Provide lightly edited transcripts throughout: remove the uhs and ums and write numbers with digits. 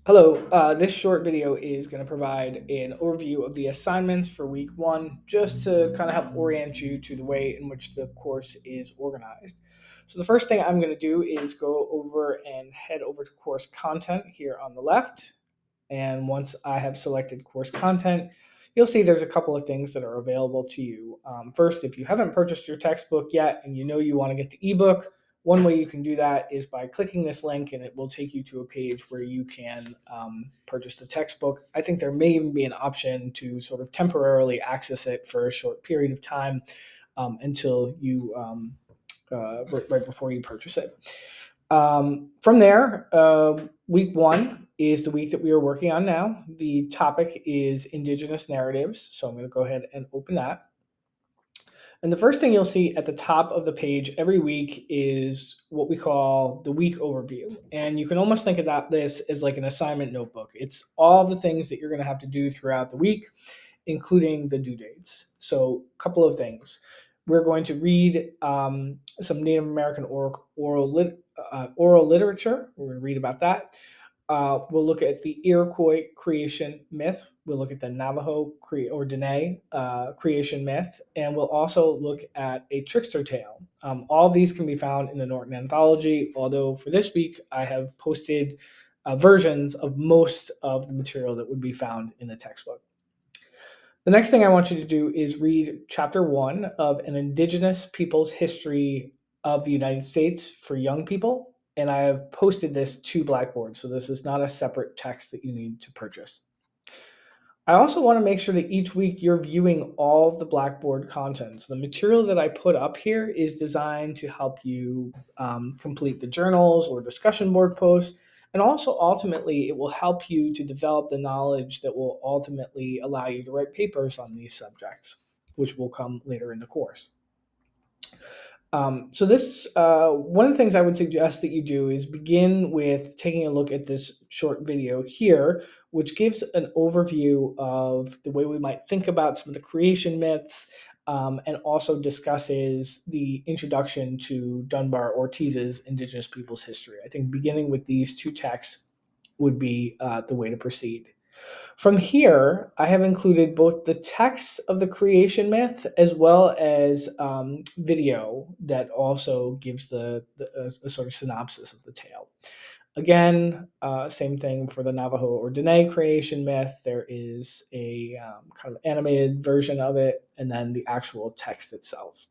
Hello, this short video is going to provide an overview of the assignments for week one, just to kind of help orient you to the way in which the course is organized. So the first thing I'm going to do is go over and head over to course content here on the left. And once I have selected course content, you'll see there's a couple of things that are available to you. First, if you haven't purchased your textbook yet and you know you want to get the ebook, one way you can do that is by clicking this link, and it will take you to a page where you can purchase the textbook. I think there may even be an option to sort of temporarily access it for a short period of time until you right before you purchase it. From there, week one is the week that we are working on now. The topic is Indigenous narratives, so I'm going to go ahead and open that. And the first thing you'll see at the top of the page every week is what we call the week overview. And you can almost think about this as like an assignment notebook. It's all the things that you're going to have to do throughout the week, including the due dates. So, a couple of things. We're going to read some Native American oral literature. We're going to read about that. We'll look at the Iroquois creation myth. We'll look at the Navajo or Dene creation myth, and we'll also look at a trickster tale. All of these can be found in the Norton Anthology, although for this week I have posted versions of most of the material that would be found in the textbook. The next thing I want you to do is read chapter 1 of An Indigenous People's History of the United States for Young People. And I have posted this to Blackboard, so this is not a separate text that you need to purchase. I also want to make sure that each week you're viewing all of the Blackboard content. So the material that I put up here is designed to help you complete the journals or discussion board posts. And also, ultimately, it will help you to develop the knowledge that will ultimately allow you to write papers on these subjects, which will come later in the course. So this one of the things I would suggest that you do is begin with taking a look at this short video here, which gives an overview of the way we might think about some of the creation myths, and also discusses the introduction to Dunbar Ortiz's Indigenous Peoples History. I think beginning with these two texts would be the way to proceed. From here, I have included both the text of the creation myth as well as video that also gives a sort of synopsis of the tale. Again, same thing for the Navajo or Dene creation myth. There is a kind of animated version of it, and then the actual text itself.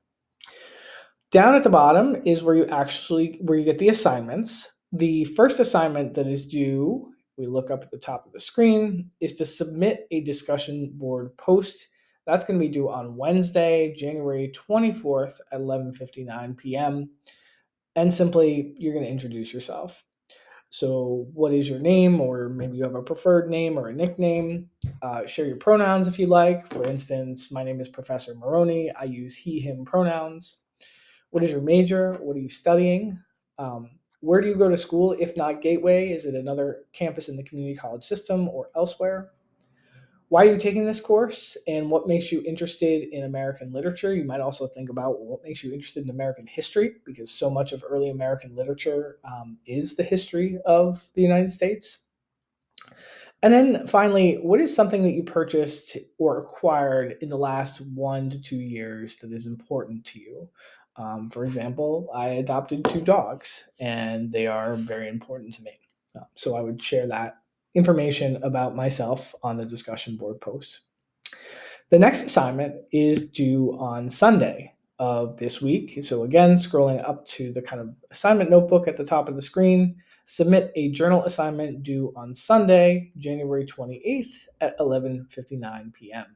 Down at the bottom is where you get the assignments. The first assignment that is due, we look up at the top of the screen, is to submit a discussion board post. That's going to be due on Wednesday, January 24th at 11:59 p.m. And simply, you're going to introduce yourself. So, what is your name, or maybe you have a preferred name or a nickname? Share your pronouns if you like. For instance, my name is Professor Maroney. I use he, him pronouns. What is your major? What are you studying? Where do you go to school, if not Gateway? Is it another campus in the community college system or elsewhere? Why are you taking this course, and what makes you interested in American literature? You might also think about what makes you interested in American history, because so much of early American literature is the history of the United States. And then finally, what is something that you purchased or acquired in the last 1 to 2 years that is important to you? For example, I adopted two dogs, and they are very important to me. So I would share that information about myself on the discussion board post. The next assignment is due on Sunday of this week. So again, scrolling up to the kind of assignment notebook at the top of the screen, submit a journal assignment due on Sunday, January 28th at 11:59 p.m.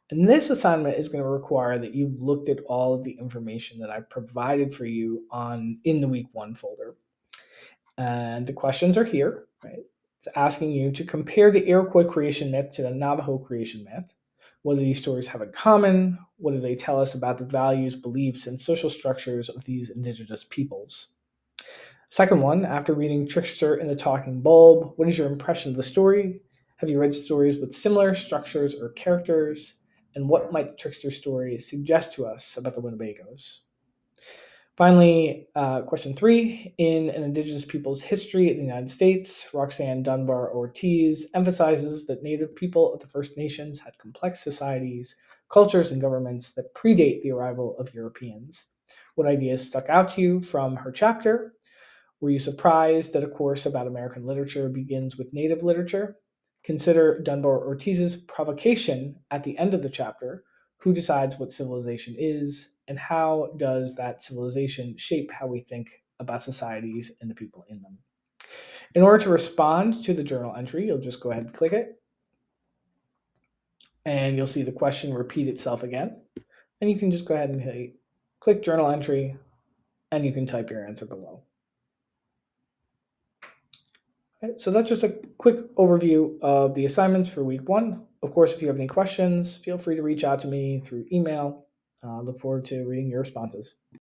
And this assignment is going to require that you've looked at all of the information that I provided for you in the week one folder. And the questions are here, right? It's asking you to compare the Iroquois creation myth to the Navajo creation myth. What do these stories have in common? What do they tell us about the values, beliefs, and social structures of these indigenous peoples? Second one, after reading Trickster and the Talking Bulb, what is your impression of the story? Have you read stories with similar structures or characters? And what might the Trickster story suggest to us about the Winnebagos? Finally, question 3. In An Indigenous People's History in the United States, Roxanne Dunbar Ortiz emphasizes that Native people of the First Nations had complex societies, cultures, and governments that predate the arrival of Europeans. What ideas stuck out to you from her chapter? Were you surprised that a course about American literature begins with Native literature? Consider Dunbar Ortiz's provocation at the end of the chapter. Who decides what civilization is, and how does that civilization shape how we think about societies and the people in them? In order to respond to the journal entry, you'll just go ahead and click it, and you'll see the question repeat itself again. And you can just go ahead and click journal entry, and you can type your answer below. Okay, so that's just a quick overview of the assignments for week 1. Of course, if you have any questions, feel free to reach out to me through email. Look forward to reading your responses.